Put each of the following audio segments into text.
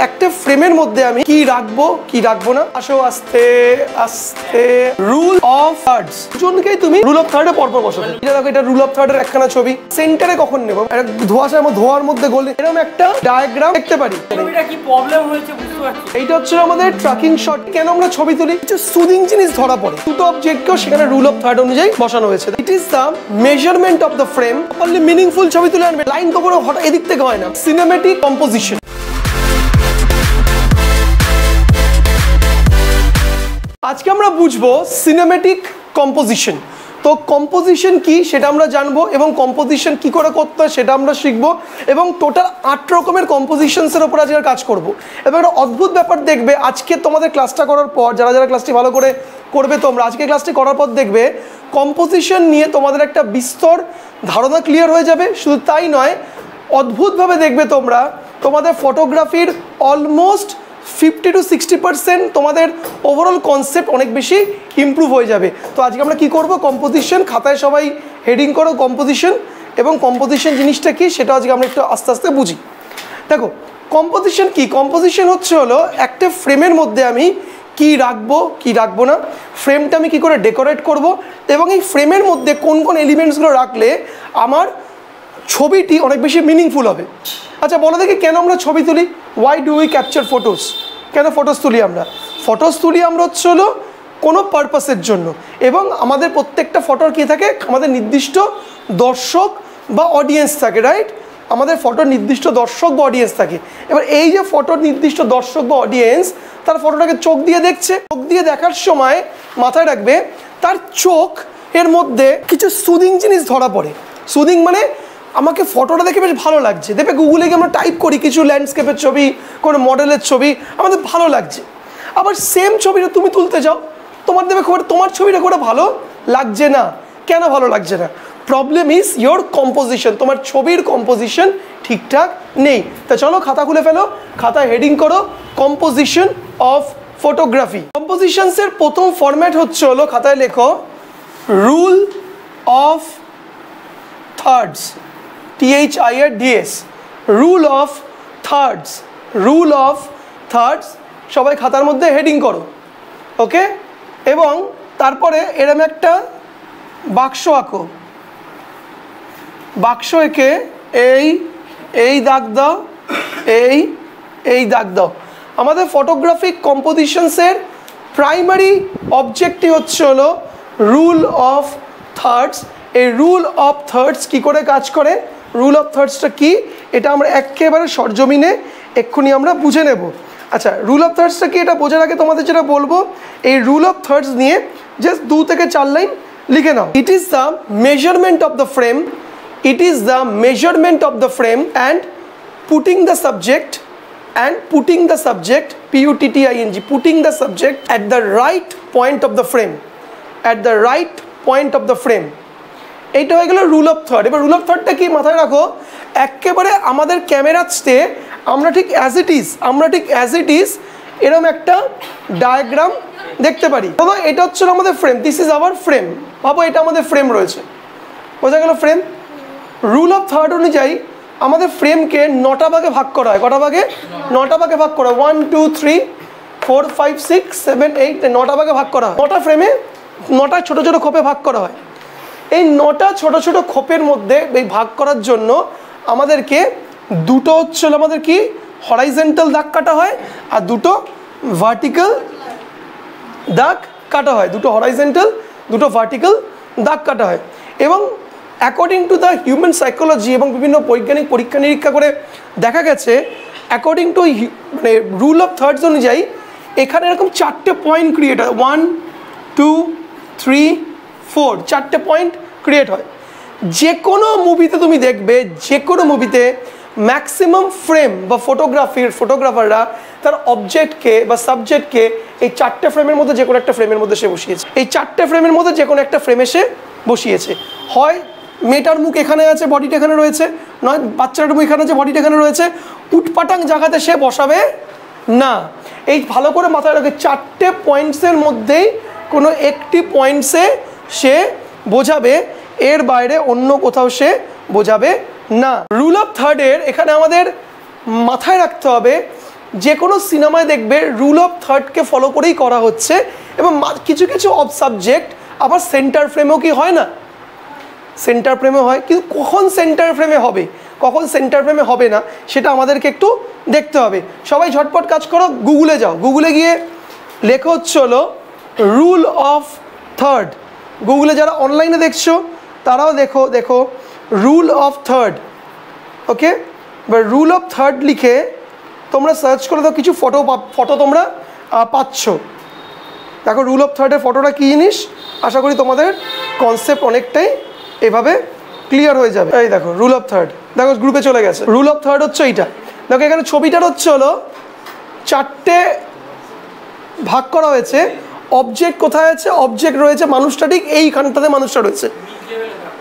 একটা ফ্রেমের মধ্যে আমি কি রাখবো কি রাখবো না। আসো আস্তে আস্তে রুল অফ থার্ডস, দুজনকেই তুমি রুল অফ থার্ডে পরপর বসাবে। এটা দেখো, এটা রুল অফ থার্ডের একখানা ছবি। সেন্টারে কখন নেব, একটা ধোয়ার মধ্যে গোল এরকম একটা ডায়াগ্রাম দেখতে পারি। এটা কি প্রবলেম হয়েছে বুঝতে পারছি। এইটা হচ্ছে আমাদের ট্র্যাকিং শট। কেন আমরা ছবি তুলি, কিছু সুদিং জিনিস ধরা পড়ে, দুটো অবজেক্টকেও সেখানে রুল অফ থার্ড অনুযায়ী বসানো হয়েছে। ইট is the measurement of the frame. Only meaningful ছবি তুলে আনবে, লাইন তো কোনো হঠাৎ এদিক থেকে হয় না। Cinematic composition. আজকে আমরা বুঝবো সিনেমেটিক কম্পোজিশন। তো কম্পোজিশন কি সেটা আমরা জানবো, এবং কম্পোজিশন কি করে করতে হয় সেটা আমরা শিখবো, এবং টোটাল 8 রকমের কম্পোজিশনসের উপর আজকে কাজ করব। এবং একটা অদ্ভুত ব্যাপার দেখবে আজকে তোমাদের ক্লাসটা করার পর, যারা যারা ক্লাসটি ভালো করে করবে তোমরা, আজকে ক্লাসটি করার পর দেখবে কম্পোজিশন নিয়ে তোমাদের একটা বিস্তর ধারণা ক্লিয়ার হয়ে যাবে। শুধু তাই নয়, অদ্ভুতভাবে দেখবে তোমরা তোমাদের ফটোগ্রাফির অলমোস্ট 50 to 60% তোমাদের ওভারঅল কনসেপ্ট অনেক বেশি ইমপ্রুভ হয়ে যাবে। তো আজকে আমরা কি করব, কম্পোজিশন। খাতায় সবাই হেডিং করো কম্পোজিশন, এবং কম্পোজিশন জিনিসটা কি সেটা আজকে আমরা একটু আস্তে আস্তে বুঝি। দেখো কম্পোজিশন কি, কম্পোজিশন হলো একটা ফ্রেমের মধ্যে আমি কি রাখবো কি রাখবো না, ফ্রেমটা আমি কি করে ডেকোরেট করব, এবং এই ফ্রেমের মধ্যে কোন কোন এলিমেন্টসগুলো রাখলে আমার ছবিটি অনেক বেশি মিনিংফুল হবে। আচ্ছা বলো দেখি, কেন আমরা ছবি তুলি? Why do we capture photos? কেন ফটোস তুলি আমরা? ফটোস তুলি আমরা হচ্ছে হলো কোনো পারপাসের জন্য, এবং আমাদের প্রত্যেকটা ফটোর কী থাকে, আমাদের নির্দিষ্ট দর্শক বা অডিয়েন্স থাকে, রাইট? আমাদের ফটোর নির্দিষ্ট দর্শক বা অডিয়েন্স থাকে। এবার এই যে ফটোর নির্দিষ্ট দর্শক বা অডিয়েন্স, তার ফটোটাকে চোখ দিয়ে দেখছে। চোখ দিয়ে দেখার সময় মাথায় রাখবে তার চোখ এর মধ্যে কিছু সুদিং জিনিস ধরা পড়ে। সুদিং মানে আমাকে ফটোটা দেখে বেশ ভালো লাগছে। দেখবে গুগলে গিয়ে আমরা টাইপ করি কিছু ল্যান্ডস্কেপের ছবি, কোনো মডেলের ছবি, আমাদের ভালো লাগছে। আবার সেম ছবিটা তুমি তুলতে যাও, তোমার দেখবে খবর তোমার ছবিটা করে ভালো লাগছে না। কেন ভালো লাগছে না? Problem is your composition. তোমার ছবির কম্পোজিশন ঠিকঠাক নেই। তা চলো খাতা খুলে ফেলো, খাতায় হেডিং করো কম্পোজিশন অফ ফটোগ্রাফি। কম্পোজিশনসের প্রথম ফরম্যাট হচ্ছে হলো, খাতায় লেখো rule of thirds, THIRDS, rule of thirds, rule of thirds. সবাই খাতার মধ্যে হেডিং করো, ওকে? এবং তারপরে এরম একটা বাক্স আঁকো। বাক্স এঁকে এই দাগ দাও, এই দাগ দাও। আমাদের ফটোগ্রাফিক কম্পোজিশনসের প্রাইমারি অবজেক্টিভ হচ্ছে হলো রুল অফ থার্ডস। এই রুল অফ থার্ডস কী করে কাজ করে, রুল অফ থার্ডসটা কি, এটা আমরা একেবারে সরজমিনে এক্ষুনি আমরা বুঝে নেব। আচ্ছা, রুল অফ থার্ডসটা কি, এটা বোঝার আগে তোমাদের যেটা বলবো, এই রুল অফ থার্ডস নিয়ে জাস্ট 2 থেকে 4 লাইন লিখে নাও। It is the measurement of the frame, it is the measurement of the frame and putting the subject, putting the subject, PUTTING, putting the subject at the right point of the frame, at the right point of the frame. এইটা হয়ে গেল rule of third. এবার rule of থার্ডটা কি মাথায় রাখো, একেবারে আমাদের ক্যামেরাতে আমরা ঠিক অ্যাজ ইট ইজ এরকম একটা ডায়াগ্রাম দেখতে পারি। বাবা এটা হচ্ছে আমাদের frame, this is our frame. ভাবো এটা আমাদের ফ্রেম রয়েছে, বোঝা গেল ফ্রেম। রুল অফ থার্ড অনুযায়ী আমাদের ফ্রেমকে 9টা ভাগে ভাগ করা হয়। কটা ভাগে? 9টা ভাগে ভাগ করা হয়। 1 2 3 4 5 6 7 8, 9টা ভাগে ভাগ করা হয়। 9টা ফ্রেমে 9টা ছোটো ছোটো খোপে ভাগ করা হয়। এই 9টা ছোটো ছোটো খোপের মধ্যে এই ভাগ করার জন্য আমাদেরকে দুটো হচ্ছে আমাদের কি হরাইজেন্টাল দাগ কাটা হয়, আর দুটো ভার্টিক্যাল দাগ কাটা হয়। দুটো হরাইজেন্টাল, দুটো ভার্টিক্যাল দাগ কাটা হয়। এবং according to the human psychology, এবং বিভিন্ন বৈজ্ঞানিক পরীক্ষা নিরীক্ষা করে দেখা গেছে, অ্যাকর্ডিং টু মানে রুল অফ থার্ডস অনুযায়ী এখানে এরকম 4টে পয়েন্ট ক্রিয়েট হয়। 1 2 3 4, 4টে পয়েন্ট ক্রিয়েট হয়। যে কোনো মুভিতে তুমি দেখবে, যে কোনো মুভিতে ম্যাক্সিমাম ফ্রেম বা ফটোগ্রাফাররা তার অবজেক্টকে বা সাবজেক্টকে এই 4টে ফ্রেমের মধ্যে যে কোনো একটা ফ্রেমের মধ্যে সে বসিয়েছে। এই 4টে ফ্রেমের মধ্যে যে কোনো একটা ফ্রেমে সে বসিয়েছে। হয় মেয়েটার মুখ এখানে আছে, বডিটা এখানে রয়েছে, নয় বাচ্চাটার মুখ এখানে আছে, বডিটা এখানে রয়েছে। উটপাটাং জায়গাতে সে বসাবে না। এই ভালো করে মাথায় রাখে, 4টে পয়েন্টসের মধ্যেই কোনো একটি পয়েন্টসে সে বোঝাবে, এর বাইরে অন্য কোথাও সে বোঝাবে না। রুল অফ থার্ডের এখানে আমাদের মাথায় রাখতে হবে যে কোনো সিনেমায় দেখবে রুল অফ থার্ডকে ফলো করেই করা হচ্ছে, এবং কিছু কিছু অফ সাবজেক্ট আবার সেন্টার ফ্রেমেও কি হয় না, সেন্টার ফ্রেমে হয়, কিন্তু কখন সেন্টার ফ্রেমে হবে কখন সেন্টার ফ্রেমে হবে না সেটা আমাদেরকে একটু দেখতে হবে। সবাই ঝটপট কাজ করো, গুগলে যাও, গুগলে গিয়ে লেখা হচ্ছে হলো রুল অফ থার্ড। গুগলে যারা অনলাইনে দেখছো তারাও দেখো দেখো রুল অফ থার্ড। ওকে, এবার রুল অফ থার্ড লিখে তোমরা সার্চ করে দাও, কিছু ফটো তোমরা পাচ্ছ। দেখো রুল অফ থার্ডের ফটোটা কী জিনিস, আশা করি তোমাদের কনসেপ্ট অনেকটাই এভাবে ক্লিয়ার হয়ে যাবে। এই দেখো রুল অফ থার্ড, দেখো গ্রুপে চলে গেছে। রুল অফ থার্ড হচ্ছে এইটা। দেখো এখানে ছবিটার হচ্ছে হলো 4টে ভাগ করা হয়েছে। অবজেক্ট কোথায় আছে, অবজেক্ট রয়েছে মানুষটা ঠিক এইখানটাতে মানুষটা রয়েছে,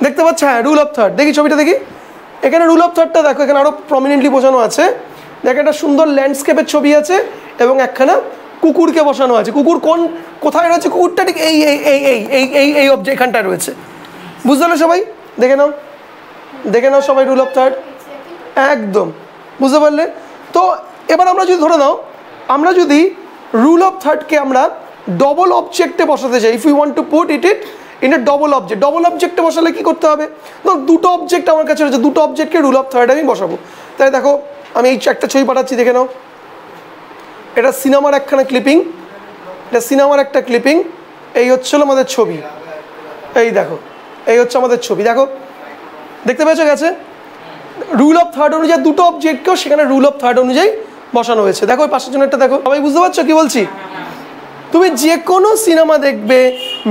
দেখতে পাচ্ছ? হ্যাঁ, রুল অফ থার্ড। দেখি ছবিটা দেখি, এখানে রুল অফ থার্ডটা দেখো, এখানে আরও প্রমিনেন্টলি বোঝানো আছে। দেখো একটা সুন্দর ল্যান্ডস্কেপের ছবি আছে এবং একখানা কুকুরকে বসানো আছে। কুকুর কোথায় রয়েছে, কুকুরটা ঠিক এই এই এই এই এই এই এই অবজেক্ট এখানটায় রয়েছে। বুঝতে পারলে সবাই? দেখে নাও, দেখে নাও সবাই রুল অফ থার্ড, একদম বুঝতে পারলে? তো এবার আমরা যদি ধরে নাও, আমরা যদি রুল অফ থার্ডকে আমরা ডবল অবজেক্টে বসাতে চাই, if you want to put it in a double object, double অবজেক্টে বসালে কী করতে হবে? ধর দুটো অবজেক্ট আমার কাছে রয়েছে, দুটো অবজেক্টকে রুল অফ থার্ড আমি বসাবো। তাই দেখো আমি এই একটা ছবি পাঠাচ্ছি, দেখে নাও। এটা সিনেমার একখানা ক্লিপিং, এটা সিনেমার একটা ক্লিপিং। এই হচ্ছিল আমাদের ছবি, এই দেখো এই হচ্ছে আমাদের ছবি, দেখো দেখতে পেয়েছো গেছে? রুল অফ থার্ড অনুযায়ী দুটো অবজেক্টকেও সেখানে রুল অফ থার্ড অনুযায়ী বসানো হয়েছে। দেখো ওই পাশের জন্য একটা দেখো, সবাই বুঝতে পারছো কি বলছি? তুমি যে কোনো সিনেমা দেখবে,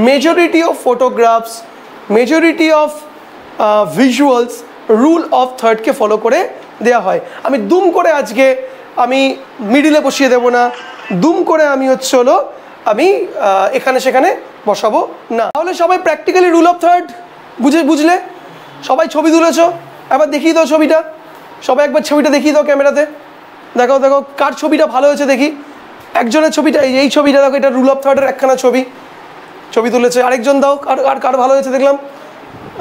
majority of photographs, majority of visuals rule of থার্ডকে ফলো করে দেওয়া হয়। আমি দুম করে আজকে আমি মিডিলে বসিয়ে দেবো না, দুম করে আমি হচ্ছে হলো আমি এখানে সেখানে বসাবো না। তাহলে সবাই প্র্যাকটিক্যালি রুল অফ থার্ড বুঝলে? সবাই ছবি তুলেছো, একবার দেখিয়ে দাও ছবিটা, সবাই একবার ছবিটা দেখিয়ে দাও ক্যামেরাতে। দেখো দেখো কার ছবিটা ভালো হয়েছে দেখি। একজনের ছবিটা, এই ছবিটা দেখো, এটা রুল অফ থার্ডের একখানা ছবি তুলেছে। আরেকজন দাও, কার ভালো হয়েছে দেখলাম।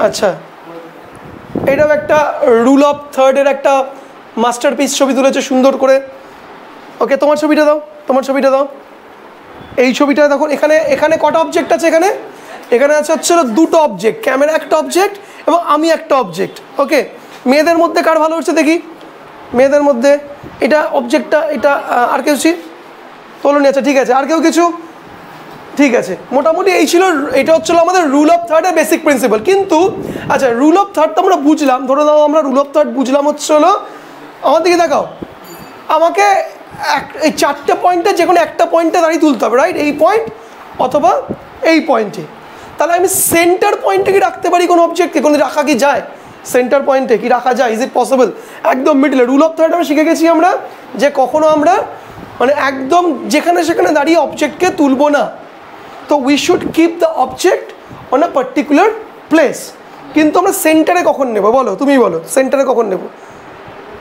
আচ্ছা, এটাও একটা রুল অফ থার্ডের একটা মাস্টারপিস ছবি তুলেছে সুন্দর করে। ওকে, তোমার ছবিটা দাও, তোমার ছবিটা দাও। এই ছবিটা দেখো, এখানে কটা অবজেক্ট আছে? এখানে আছে হচ্ছে দুটো অবজেক্ট, ক্যামেরা একটা অবজেক্ট এবং আমি একটা অবজেক্ট। ওকে, মেয়েদের মধ্যে কার ভালো হচ্ছে দেখি, মেয়েদের মধ্যে এটা অবজেক্টটা, এটা আর কেউ তোলনি? আচ্ছা ঠিক আছে, আর কেউ কিছু? ঠিক আছে, মোটামুটি এই ছিল, এটা হচ্ছিল আমাদের রুল অফ থার্ডের বেসিক প্রিন্সিপাল। কিন্তু আচ্ছা, রুল অফ থার্ড তো আমরা বুঝলাম, ধরে নাও আমরা রুল অফ থার্ড বুঝলাম হচ্ছে হলো, আমার দিকে দেখাও, আমাকে এই 4টে পয়েন্টে যে কোনো একটা পয়েন্টে দাঁড়িয়ে তুলতে হবে, রাইট? এই পয়েন্ট অথবা এই পয়েন্টে। তাহলে আমি সেন্টার পয়েন্টে কি রাখতে পারি কোনো অবজেক্টকে? কোনো রাখা কি যায় সেন্টার পয়েন্টে? কি রাখা যায়? Is it possible? একদম মিডলে। রুল অফ থার্ড আমরা শিখে গেছি আমরা যে কখনো আমরা মানে একদম যেখানে সেখানে দাঁড়িয়ে অবজেক্টকে তুলবো না। তো we should keep the object on a particular place. কিন্তু আমরা সেন্টারে কখন নেব বলো, তুমি বলো, সেন্টারে কখন নেব?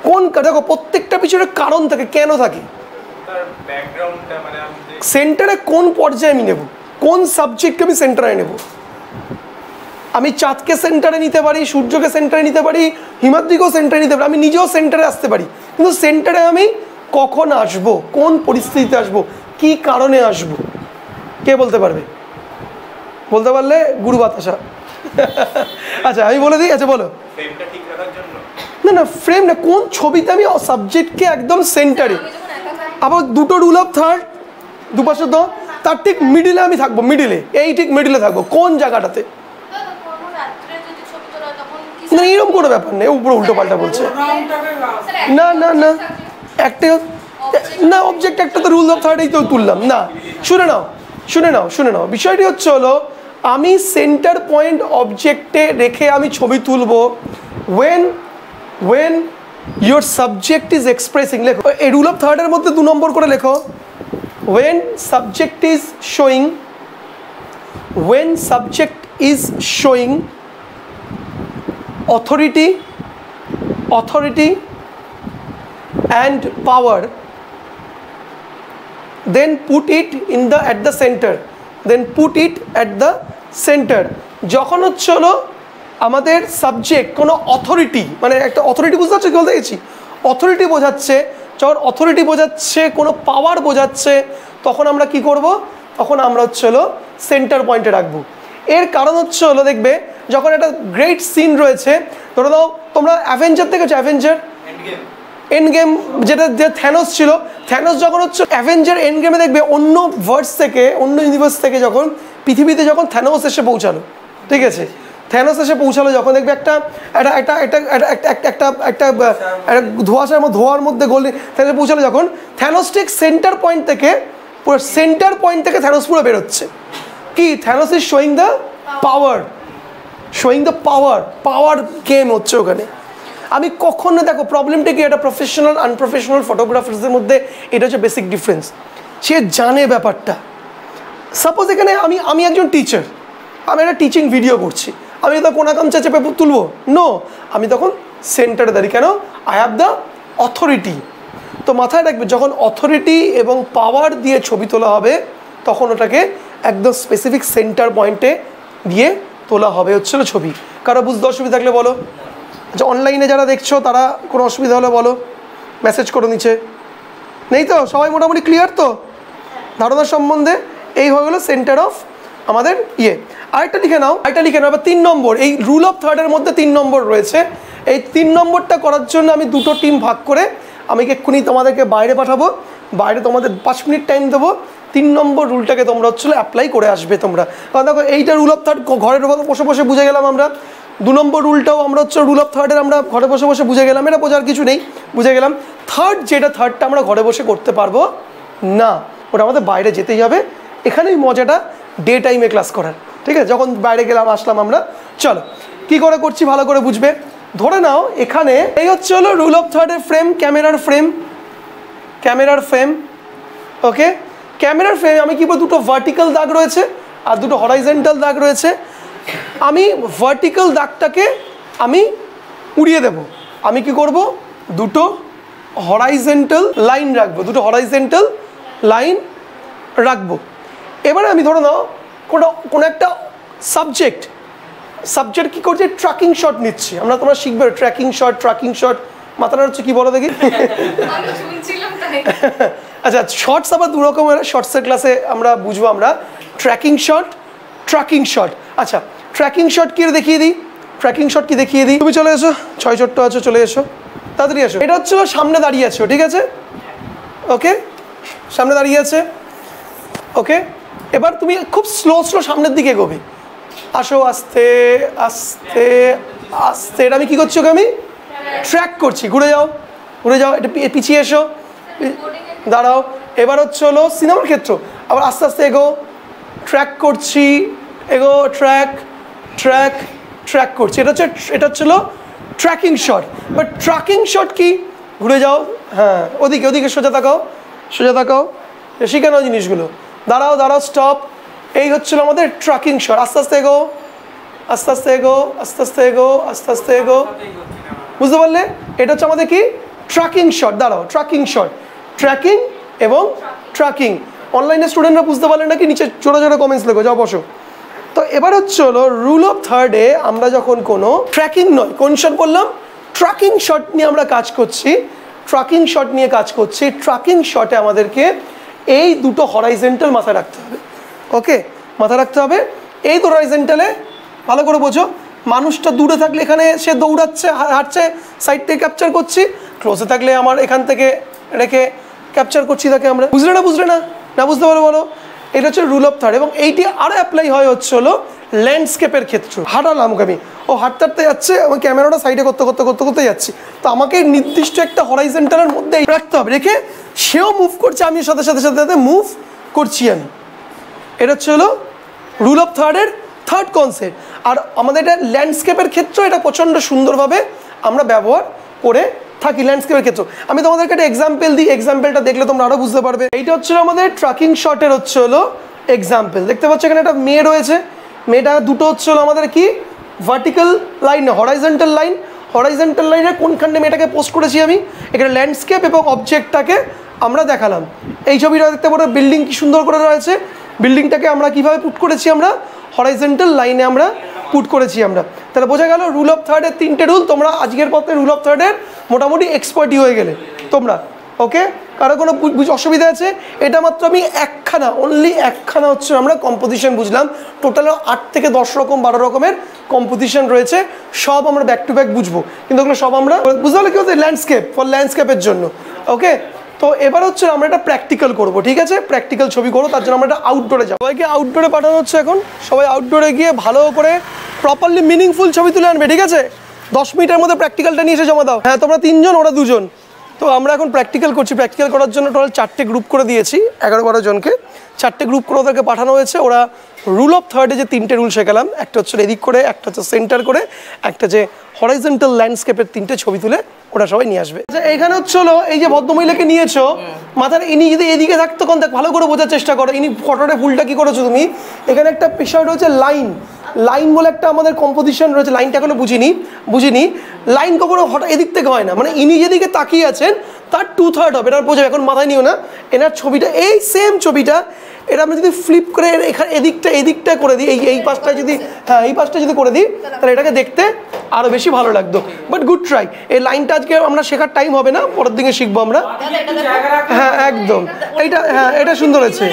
কোন, দেখো প্রত্যেকটা পিছনে কারণ থাকে, কেন থাকে। সেন্টারে কোন পর্যায়ে আমি নেব, কোন সাবজেক্টকে আমি সেন্টারে নেব? আমি চাঁদকে সেন্টারে নিতে পারি, সূর্যকে সেন্টারে নিতে পারি, হিমাদ্রিকেও সেন্টারে নিতে পারি, আমি নিজেও সেন্টারে আসতে পারি। কিন্তু সেন্টারে আমি কখন আসব, কোন পরিস্থিতিতে আসব, কি কারণে আসব, কে বলতে পারবে? বলতে পারলে গুরু বাতাসা। আচ্ছা আমি বলে দিই, আচ্ছা বলো। না না, ফ্রেম না, কোন ছবিতে আমি সাবজেক্টকে একদম সেন্টারে। আবার দুটো রুল অফ থার্ড দুপাশে তো, তার ঠিক মিডিলে আমি থাকবো, মিডিলে, এই ঠিক মিডিলে থাকবো, কোন জায়গাটাতে? না এরকম কোনো ব্যাপার নেই, উপরে উল্টো পাল্টা বলছে। না না না, একটা না অবজেক্ট একটা তো রুল অফ থার্ডেই তো তুললাম না। শুনে নাও, বিষয়টি হচ্ছে হলো আমি সেন্টার পয়েন্ট অবজেক্টে রেখে আমি ছবি তুলবো when your subject is expressing। লেখো এই রুল অফ থার্ডের মধ্যে 2 নম্বর করে লেখো, when subject is showing authority and power, then put it at the center। যখন হচ্ছে হলো আমাদের সাবজেক্ট কোনো অথরিটি, মানে একটা অথরিটি বুঝতে পারছো কি বলতে গেছি? অথরিটি বোঝাচ্ছে যখন অথরিটি বোঝাচ্ছে, কোনো পাওয়ার বোঝাচ্ছে, তখন আমরা কি করব? তখন আমরা হচ্ছে হলো সেন্টার পয়েন্টে রাখবো। এর কারণ হচ্ছে হলো দেখবে যখন একটা গ্রেট সিন রয়েছে, ধরে দাও তোমরা অ্যাভেঞ্জার দেখেছো, অ্যাভেঞ্জার এন্ড গেম, যেটা যে থ্যানোস ছিল, থ্যানোস যখন হচ্ছে অ্যাভেঞ্জার এন্ড গেমে দেখবে অন্য ভার্স থেকে, অন্য ইউনিভার্স থেকে যখন পৃথিবীতে যখন থ্যানোস এসে পৌঁছালো, ঠিক আছে, থ্যানোস এসে পৌঁছালো যখন দেখবে একটা একটা একটা একটা একটা ধোঁয়ার মধ্যে গোল থ্যানোস পৌঁছালো, যখন থ্যানোস ঠিক সেন্টার পয়েন্ট থেকে, পুরো সেন্টার পয়েন্ট থেকে থ্যানোস পুরো বেরোচ্ছে। কি Thanos is showing the power, power game হচ্ছে ওখানে। আমি কখনো দেখো প্রবলেমটা কি, একটা প্রফেশনাল আনপ্রফেশনাল ফটোগ্রাফার্সদের মধ্যে এটা হচ্ছে বেসিক ডিফারেন্স। সে জানে ব্যাপারটা। সাপোজ এখানে আমি একজন টিচার, আমি একটা টিচিং ভিডিও করছি, আমি তো কোনাকাম চেঁচে পেপার তুলবো? নো, আমি তখন সেন্টারে দাঁড়িয়ে। কেন? I have the authority. তো মাথায় রাখবে, যখন অথরিটি এবং পাওয়ার দিয়ে ছবি তোলা হবে, তখন ওটাকে একদম স্পেসিফিক সেন্টার পয়েন্টে দিয়ে তোলা হবে হচ্ছিল ছবি। কারো বুঝতে অসুবিধা থাকলে বলো। আচ্ছা, অনলাইনে যারা দেখছো তারা কোনো অসুবিধা হলে বলো, মেসেজ করো নিচে। নেই তো? সবাই মোটামুটি ক্লিয়ার তো ধারণার সম্বন্ধে? এই হয়ে গেলো সেন্টার অফ আমাদের আরেকটা লিখে নাও, এবার 3 নম্বর, এই রুল অফ থার্ডের মধ্যে 3 নম্বর রয়েছে। এই 3 নম্বরটা করার জন্য আমি 2টো টিম ভাগ করে আমি এক্ষুনি তোমাদেরকে বাইরে পাঠাবো, বাইরে তোমাদের 5 মিনিট টাইম দেবো। 3 নম্বর রুলটাকে তোমরা হচ্ছিল অ্যাপ্লাই করে আসবে তোমরা। কারণ দেখো এইটা রুল অফ থার্ড ঘরের বসে বসে বুঝে গেলাম আমরা। 2 নম্বর রুলটাও আমরা হচ্ছে রুল অফ থার্ডের আমরা ঘরে বসে বসে বুঝে গেলাম, এটা বোঝার কিছু নেই, বুঝে গেলাম। থার্ডটা আমরা ঘরে বসে করতে পারবো না, ওটা আমাদের বাইরে যেতেই হবে। এখানেই মজাটা ডে টাইমে ক্লাস করার, ঠিক আছে? যখন বাইরে গেলাম আসলাম আমরা। চলো কি করে করছি ভালো করে বুঝবে। ধরে নাও এখানে এই হচ্ছে হলো রুল অফ থার্ডের ফ্রেম, ক্যামেরার ফ্রেম, ওকে? ক্যামেরার ফ্রেমে আমি কি বলবো, 2টো ভার্টিক্যাল দাগ রয়েছে আর 2টো হরাইজন্টাল দাগ রয়েছে। আমি ভার্টিক্যাল দাগটাকে আমি উড়িয়ে দেব। আমি কি করব, 2টো হরাইজন্টাল লাইন রাখবো। এবারে আমি ধরে নাও কোনো একটা সাবজেক্ট কি করছে, ট্র্যাকিং শট নিচ্ছি আমরা। তোমরা শিখবে ট্র্যাকিং শট, মাথাটা হচ্ছে কি বলো দেখি। আচ্ছা, শর্টস আবার 2 রকমের, শর্টসের ক্লাসে আমরা বুঝবো আমরা ট্র্যাকিং শট। আচ্ছা, ট্র্যাকিং শট কি দেখিয়ে দিই, তুমি চলে এসো, 6 ছোট্ট আছো, চলে এসো, তাড়াতাড়ি এসো। এটা হচ্ছিল সামনে দাঁড়িয়ে আছো, ঠিক আছে? ওকে, সামনে দাঁড়িয়ে আছে, ওকে? এবার তুমি খুব স্লো সামনের দিকে এগোবে। আসো, আস্তে আস্তে আস্তে। এটা আমি কি করছি, ওকে আমি ট্র্যাক করছি। ঘুরে যাও, এটা পিছিয়ে এসো, দাঁড়াও। এবার হচ্ছে হলো সিনেমার ক্ষেত্র, আবার আস্তে আস্তে এগো, ট্র্যাক করছি, এগো, ট্র্যাক করছি। এটা হচ্ছিল tracking shot. But tracking shot কি, ঘুরে যাও, হ্যাঁ ওদিকে সোজা তাকাও, শিখে নাও জিনিসগুলো। দাঁড়াও, স্টপ। এই হচ্ছিল আমাদের ট্র্যাকিং শট। আস্তে আস্তে এগো, বুঝতে পারলে? এটা হচ্ছে আমাদের কি ট্র্যাকিং শট। দাঁড়াও, ট্র্যাকিং এবং ট্র্যাকিং। অনলাইনে স্টুডেন্টরা বুঝতে পারলে নাকি? নিচে জোরে কমেন্টস লেখো, যাও বসো। তো এবার হচ্ছে হলো রুল অফ থার্ডে আমরা যখন কোনো ট্র্যাকিং নয়, কোন শট বললাম, ট্র্যাকিং শট নিয়ে আমরা কাজ করছি। ট্র্যাকিং শটে আমাদেরকে এই 2টো হরাইজন্টাল মাথায় রাখতে হবে, ওকে? মাথায় রাখতে হবে এই 2 হরাইজন্টালে। ভালো করে বোঝো, মানুষটা দূরে থাকলে এখানে সে দৌড়াচ্ছে, হাঁটছে, সাইড থেকে ক্যাপচার করছি। ক্লোজে থাকলে আমার এখান থেকে রেখে ক্যাপচার করছি তাকে আমরা। বুঝলে না বুঝতে পারো বলো? এটা হচ্ছে রুল অফ থার্ড। এবং এইটি আরও অ্যাপ্লাই হয় হচ্ছে হলো ল্যান্ডস্কেপের ক্ষেত্রে। হাঁটালাম আমি, হাঁটতে যাচ্ছে, আমি ক্যামেরাটা সাইডে করতে যাচ্ছি, তো আমাকে নির্দিষ্ট একটা হরাইজন্টালের মধ্যে রাখতে হবে, রেখে সেও মুভ করছে, আমি সাথে মুভ করছি আমি। এটা হচ্ছে হলো রুল অফ থার্ডের থার্ড কনসেপ্ট। আর আমাদের এটা ল্যান্ডস্কেপের ক্ষেত্রে এটা প্রচণ্ড সুন্দরভাবে আমরা ব্যবহার করে থাকি। ল্যান্ডস্কেপের ক্ষেত্রে আমি তোমাদেরকে একটা এক্সাম্পল দিই, এক্সাম্পলটা দেখলে তোমরা আরও বুঝতে পারবে। এইটা হচ্ছিল আমাদের ট্র্যাকিং শটের হচ্ছে হলো এক্সাম্পল। দেখতে পাচ্ছ এখানে একটা মেয়ে রয়েছে, মেয়েটা 2টো হচ্ছে হলো আমাদের কি ভার্টিক্যাল লাইন, হরাইজন্টাল লাইনের কোনখানে মেয়েটাকে পোস্ট করেছি আমি, এখানে ল্যান্ডস্কেপ এবং অবজেক্টটাকে আমরা দেখালাম। এই ছবিটা দেখতে পারো, বিল্ডিং কি সুন্দর করে রয়েছে, বিল্ডিংটাকে আমরা কিভাবে পুট করেছি, আমরা হরাইজন্টাল লাইনে আমরা পুট করেছি আমরা। তাহলে বোঝা গেল রুল অফ থার্ডের 3টে রুল। তোমরা আজকের পথে রুল অফ থার্ডের মোটামুটি এক্সপার্টই হয়ে গেলে তোমরা, ওকে, কারো কোনো অসুবিধা আছে? এটা মাত্র আমি একখানা, অনলি একখানা হচ্ছে আমরা কম্পোজিশন বুঝলাম। টোটাল 8 থেকে 10 রকম 12 রকমের কম্পোজিশন রয়েছে, সব আমরা ব্যাক টু ব্যাক বুঝবো, কিন্তু ওগুলো সব আমরা বুঝতে পারলে কি হচ্ছে ল্যান্ডস্কেপ, ফর ল্যান্ডস্কেপের জন্য। ওকে, তো এবার হচ্ছে আমরা একটা প্র্যাকটিক্যাল করবো, ঠিক আছে? প্র্যাকটিক্যাল ছবি করবো, তার জন্য আমরা একটা আউটডোরে যাবো। সবাইকে আউটডোরে পাঠানো হচ্ছে এখন। সবাই আউটডোরে গিয়ে ভালো করে প্রপারলি মিনিংফুল ছবি তুলে আনবে, ঠিক আছে? 10 মিনিটের মধ্যে প্র্যাকটিক্যালটা নিয়ে এসে জমা দাও। হ্যাঁ, তোমরা 3 জন, ওরা 2 জন। তো আমরা এখন প্র্যাকটিক্যাল করছি। প্র্যাকটিক্যাল করার জন্য টোটাল 4টে গ্রুপ করে দিয়েছি, 11-12 জনকে 4টে গ্রুপ করে ওদেরকে পাঠানো হয়েছে। ওরা রুল অফ থার্ডে যে 3টে রুল শেখালাম, একটা হচ্ছে এদিক করে, একটা হচ্ছে সেন্টার করে, একটা যে হরাইজন্টাল ল্যান্ডস্কেপের 3টে ছবি তুলে ওরা সবাই নিয়ে আসবে। আচ্ছা, এখানে হচ্ছে হলো এই যে ভদ্রমহিলাকে নিয়েছো, মাথার ইনি যদি এদিকে থাকতো, কোন দেখ ভালো করে বোঝার চেষ্টা করো, ইনি ফটোটা ফুলটা কি করেছো তুমি? এখানে একটা বিষয় রয়েছে লাইন, লাইন বলে একটা আমাদের কম্পোজিশন রয়েছে। লাইনটা এখনো বুঝিনি। লাইন কখনো হঠাৎ এদিক থেকে হয় না, মানে ইনি যেদিকে তাকিয়ে আছেন তার 2/3 হবে, এটা বোঝাবে। এখন মাথায় নিও না, এনার ছবিটা এই সেম ছবিটা, এটা আমরা যদি ফ্লিপ করে এখানে এদিকটা করে দিই, এই পাশটা যদি, হ্যাঁ এই পাশটা যদি করে দিই, তাহলে এটাকে দেখতে আরও বেশি ভালো লাগতো। But good try. এই লাইনটা আজকে আমরা শেখার টাইম হবে না, পরের দিকে শিখবো আমরা। হ্যাঁ একদম, এইটা, হ্যাঁ এটা সুন্দর হয়েছে,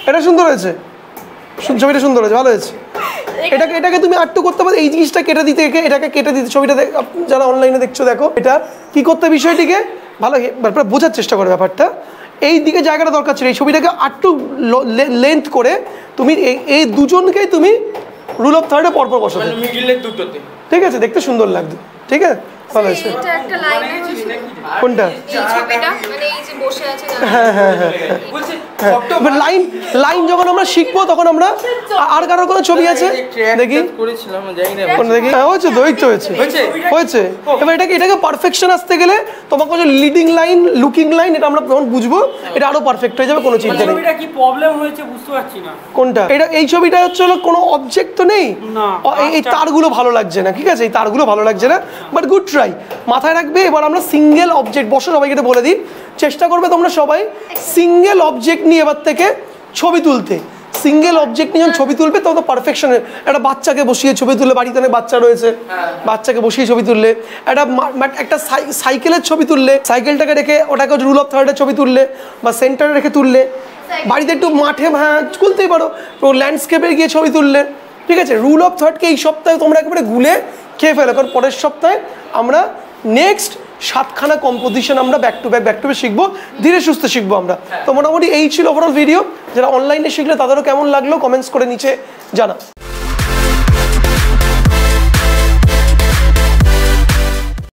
এটা সুন্দর হয়েছে, ছবিটা সুন্দর হয়েছে, ভালো হয়েছে। এটাকে তুমি আটটু করতে পারো, এই জিনিসটা কেটে দিতে, এটাকে কেটে দিতে। ছবিটা যারা অনলাইনে দেখছো দেখো, এটা কি করতে বিষয়টিকে ভালো বোঝার চেষ্টা করো ব্যাপারটা। এই দিকে জায়গাটা দরকার ছিল, এই ছবিটাকে আটটু লেন্থ করে তুমি এই দুজনকেই তুমি রুল অফ থার্ডে পরপর বসাবে, ঠিক আছে? দেখতে সুন্দর লাগবে, ঠিক আছে? ভালো হয়েছে। কোনটা? হ্যাঁ হ্যাঁ হ্যাঁ হ্যাঁ, লাইন যখন আমরা শিখবো তখন আমরা আর কারোর কোনো ছবি আছে দেখি, দেখি। হ্যাঁ হয়েছে তো, এই তো হয়েছে। এবার এটাকে পারফেকশন আসতে গেলে তোমাকে হচ্ছে লিডিং লাইন, লুকিং লাইন, এটা আমরা যখন বুঝবো এটা আরো পারফেক্ট হয়ে যাবে, কোনো চিন্তা নেই। কি প্রবলেম হয়েছে বুঝতে পারছি না। কোনটা? এটা এই ছবিটা হচ্ছে হলো কোনো অবজেক্ট তো নেই, এই তারগুলো ভালো লাগছে না, ঠিক আছে? এই তারগুলো ভালো লাগছে না, বাট গুড ট্রাই, মাথায় রাখবে। এবার আমরা সিঙ্গেল অবজেক্ট, বসো সবাইকে এটা বলে দিই, চেষ্টা করবে তোমরা সবাই সিঙ্গেল অবজেক্ট নিয়ে এবার থেকে ছবি তুলতে। সিঙ্গেল অবজেক্ট নিয়ে যখন ছবি তুলবে তখন তো পারফেকশনের, একটা বাচ্চাকে বসিয়ে ছবি তুললে, বাড়িতে অনেক বাচ্চা রয়েছে, বাচ্চাকে বসিয়ে ছবি তুললে, একটা সাইকেলের ছবি তুললে, সাইকেলটাকে রেখে ওটাকে রুল অফ থার্ডের ছবি তুললে, বা সেন্টারে রেখে তুললে, বাড়িতে একটু মাঠে, হ্যাঁ তুলতেই পারো, ল্যান্ডস্কেপে গিয়ে ছবি তুললে, ঠিক আছে? রুল অফ থার্ডকে এই সপ্তাহে তোমরা একেবারে গুলে খেয়ে ফেলো, কারণ পরের সপ্তাহে আমরা নেক্সট 7খানা কম্পোজিশন আমরা ব্যাক টু ব্যাক শিখবো, ধীরে সুস্থে শিখবো আমরা। তো মোটামুটি এই ছিল ওভারঅল ভিডিও। যারা অনলাইনে শিখলে তাদেরও কেমন লাগলো কমেন্টস করে নিচে জানা।